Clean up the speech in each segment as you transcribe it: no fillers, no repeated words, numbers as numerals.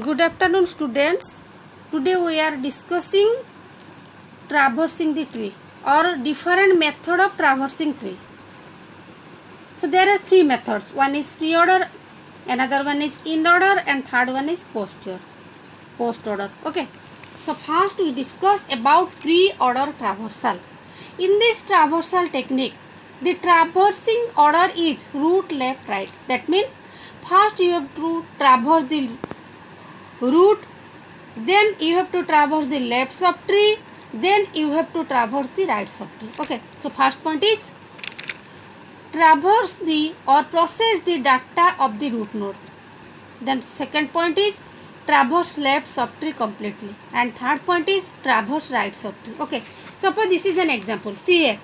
Good afternoon, students. Today we are discussing traversing the tree or different method of traversing tree. So there are three methods. One is pre-order, another one is in-order, and third one is post-order. Okay. So first we discuss about pre-order traversal. In this traversal technique, the traversing order is root left right. That means first you have to traverse the root, then you have to traverse the left subtree, then you have to traverse the right subtree. Okay, so first point is traverse the or process the data of the root node. Then second point is traverse left subtree completely, and third point is traverse right subtree. Okay, suppose this is an example. See here,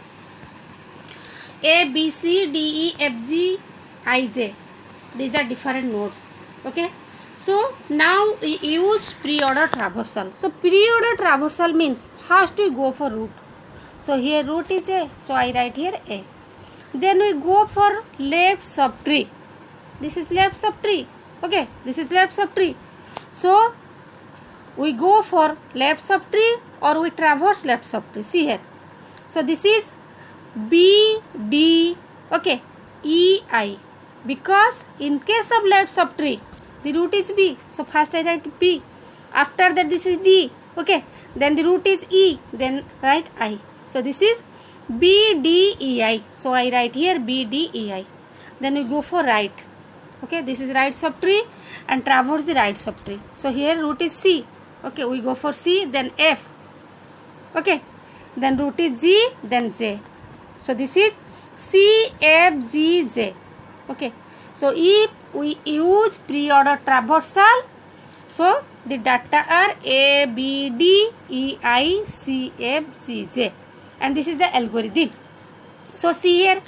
A, B, C, D, E, F, G, I, J. These are different nodes. Okay, so now we use pre-order traversal. So pre-order traversal means first we go for root. So here root is A, so I write here A. Then we go for left subtree. This is left subtree. Okay, this is left subtree. So we go for left subtree or we traverse left subtree. See here. So this is B, D, okay, E, I. Because in case of left subtree, the root is B. So first I write B. After that this is D. Okay. Then the root is E. Then write I. So this is B, D, E, I. So I write here B, D, E, I. Then we go for right. Okay. This is right subtree and traverse the right subtree. So here root is C. Okay. We go for C. Then F. Okay. Then root is G. Then J. So this is C, F, G, J. Okay. So if we use pre-order traversal, so the data are A, B, D, E, I, C, F, G, J, and this is the algorithm. So see here,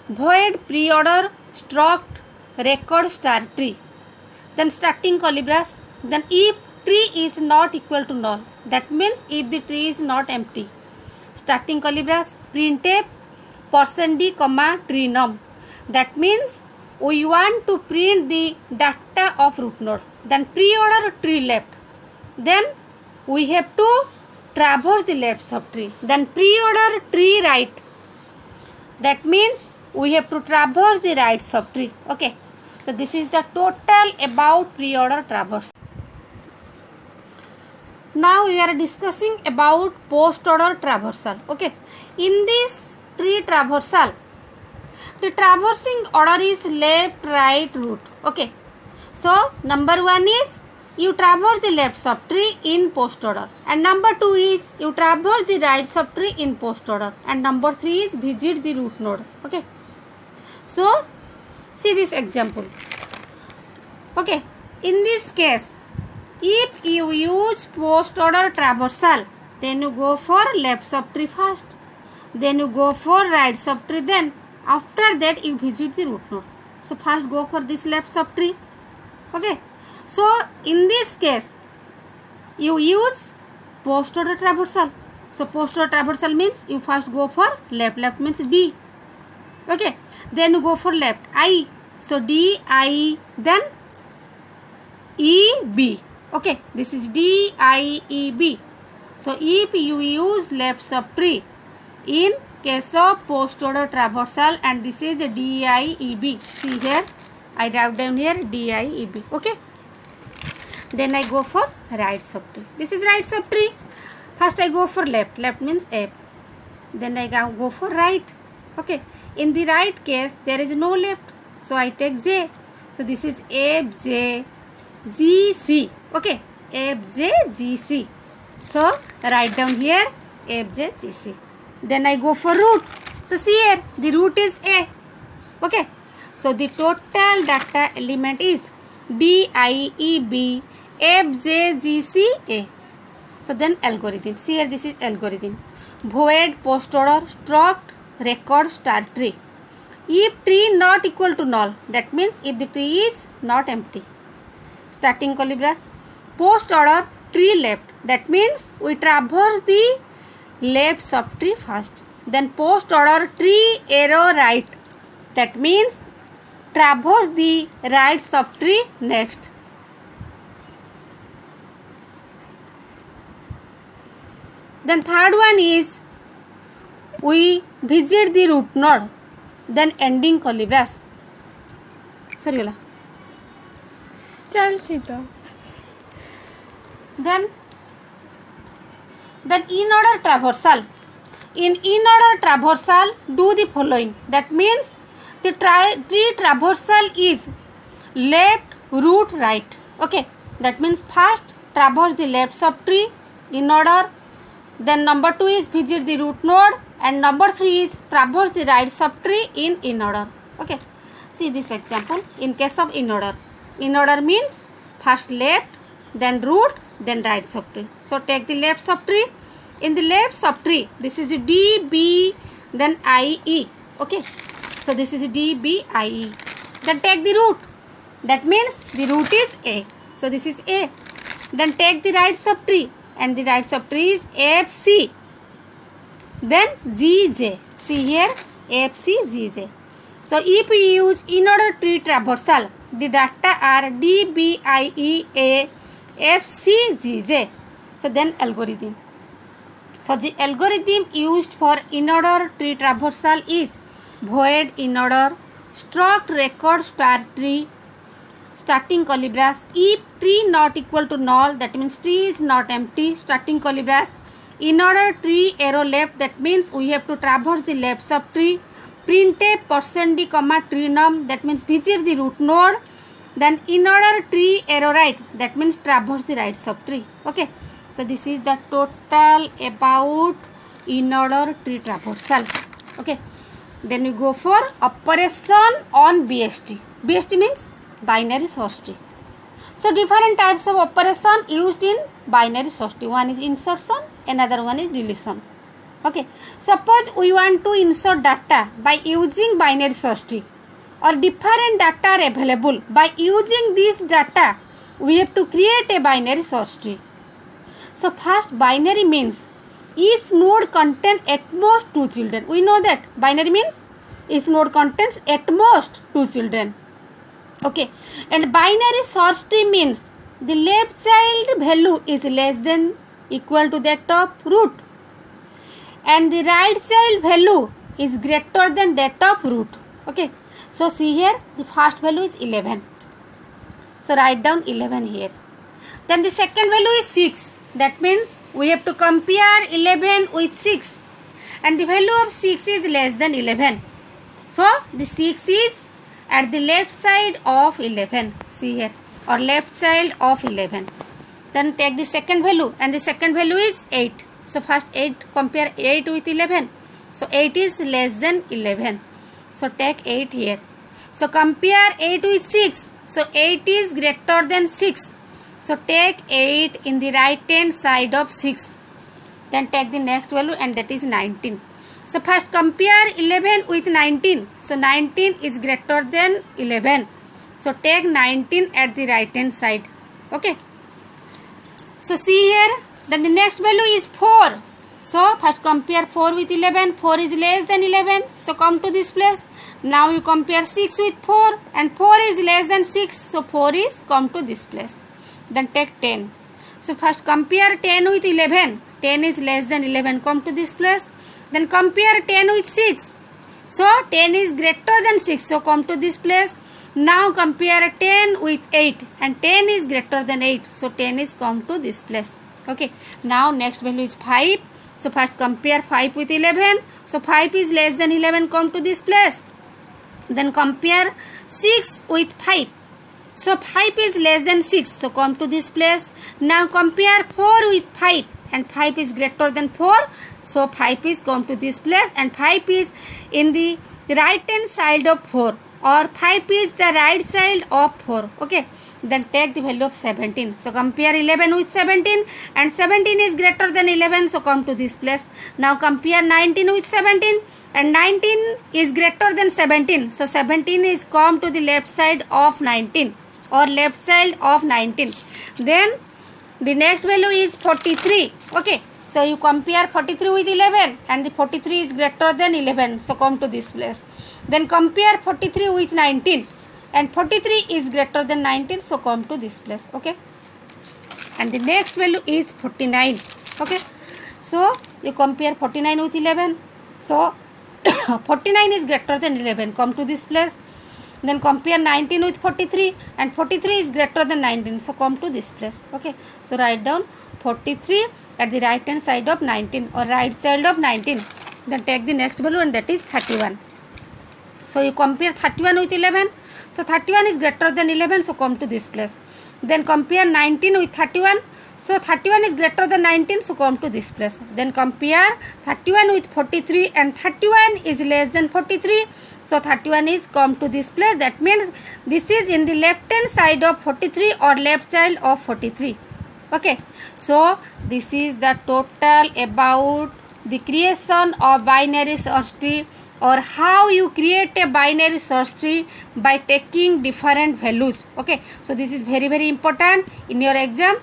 void pre-order struct record star tree, then starting colibras. Then if tree is not equal to null, that means if the tree is not empty, starting colibras, printf %d comma tree num. That means we want to print the data of root node. Then pre-order tree left. Then we have to traverse the left subtree. Then pre-order tree right. That means we have to traverse the right subtree. Okay. So this is the total about pre-order traverse. Now we are discussing about post-order traversal. Okay. In this tree traversal, the traversing order is left, right, root. Okay. So number one is you traverse the left subtree in post order, and number two is you traverse the right subtree in post order, and number three is visit the root node. Okay. So see this example. Okay. In this case, if you use post order traversal, then you go for left subtree first, then you go for right subtree, then after that you visit the root node. So first go for this left subtree. Okay. So in this case you use post order traversal. So post order traversal means you first go for left. Left means D. Okay. Then you go for left I. So D I, then E B. Okay. This is D I E B. So if you use left subtree in case of post order traversal, and this is DIEB. See here, I write down here DIEB. Okay. Then I go for right subtree. This is right subtree. First I go for left. Left means F. Then I go for right. Okay. In the right case there is no left, so I take J. So this is F J G C. Okay. F J G C. So write down here F J G C. Then I go for root. So see here, the root is A. Okay. So the total data element is DIEB FJGC A. So then algorithm. See here, this is algorithm. Void post order struct record star tree. If tree not equal to null, that means if the tree is not empty. Starting colibras. Post order tree left. That means we traverse the left subtree first, then post order tree arrow right. That means traverse the right subtree next. Then third one is we visit the root node, then ending colibras. सरीगला चलती तो then in order traversal. In order traversal, do the following. That means the tree traversal is left, root, right. Okay, that means first traverse the left subtree in order, then number 2 is visit the root node, and number 3 is traverse the right subtree in order. Okay, see this example. In case of in order means first left, then root, then right subtree. So take the left subtree. In the left subtree, this is D, B, then I, E. Okay, so this is D, B, I, E. Then take the root. That means the root is A. So this is A. Then take the right subtree, and the right subtree is F, C. Then G, J. See here, F, C, G, J. So if we use in order tree traversal, the data are D, B, I, E, A, F, C, G, J. So then algorithm. So the algorithm used for in order tree traversal is void in order, struct record star tree, starting colibras. If tree not equal to null, that means tree is not empty, starting colibras. In order tree arrow left, that means we have to traverse the left subtree. Printf %d comma tree num, that means visit the root node. Then in order tree arrow right, that means traverse the right subtree. Okay, so this is the total about in order tree traversal. Okay, then we go for operation on BST. BST means binary search tree. So different types of operation used in binary search tree. One is insertion, another one is deletion. Okay, suppose we want to insert data by using binary search tree, or different data are available. By using this data, we have to create a binary search tree. So first, binary means each node contains at most 2 children. We know that binary means each node contains at most 2 children. Okay, and binary search tree means the left child value is less than equal to that of root, and the right child value is greater than that of root. Okay, so see here, the first value is 11. So write down 11 here. Then the second value is 6. That means we have to compare 11 with 6, and the value of 6 is less than 11. So the 6 is at the left side of 11. See here, or left child of 11. Then take the second value, and the second value is 8. So first 8, compare 8 with 11. So 8 is less than 11. So take 8 here. So compare 8 with 6. So 8 is greater than 6. So take 8 in the right hand side of 6. Then take the next value, and that is 19. So first compare 11 with 19. So 19 is greater than 11. So take 19 at the right hand side. Okay. So see here. Then the next value is 4. So first compare 4 with 11. 4 is less than 11. So come to this place. Now you compare 6 with 4, and 4 is less than 6. So 4 is come to this place. Then take 10. So first compare 10 with 11. 10 is less than 11. Come to this place. Then compare 10 with 6. So 10 is greater than 6. So come to this place. Now compare 10 with 8, and 10 is greater than 8. So 10 is come to this place. Okay. Now next value is 5. So first compare 5 with 11. So 5 is less than 11. Come to this place. Then compare 6 with 5. So 5 is less than 6. So come to this place. Now compare 4 with 5, and 5 is greater than 4. So 5 is come to this place, and 5 is in the right hand side of 4, or 5 is the right side of 4. Okay. Then take the value of 17. So compare 11 with 17, and 17 is greater than 11. So come to this place. Now compare 19 with 17, and 19 is greater than 17. So 17 is come to the left side of 19, or left side of 19. Then the next value is 43. Okay. So you compare 43 with 11, and the 43 is greater than 11. So come to this place. Then compare 43 with 19, and 43 is greater than 19. So come to this place. Okay. And the next value is 49. Okay. So you compare 49 with 11. So 49 is greater than 11. Come to this place. Then compare 19 with 43, and 43 is greater than 19. So come to this place. Okay. So write down 43 at the right hand side of 19 or right side of 19. Then take the next value, and that is 31. So you compare 31 with 11. So 31 is greater than 11. So come to this place. Then compare 19 with 31. So 31 is greater than 19. So come to this place. Then compare 31 with 43, and 31 is less than 43. So 31 is come to this place. That means this is in the left hand side of 43 or left child of 43. Okay. So this is the total about the creation of binary search tree, or how you create a binary search tree by taking different values. Okay. So this is very, very important in your exam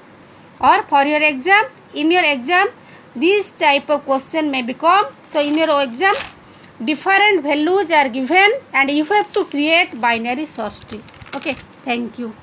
or for your exam. In your exam, this type of question may become. So in your exam, different values are given and you have to create binary search tree. Okay. Thank you.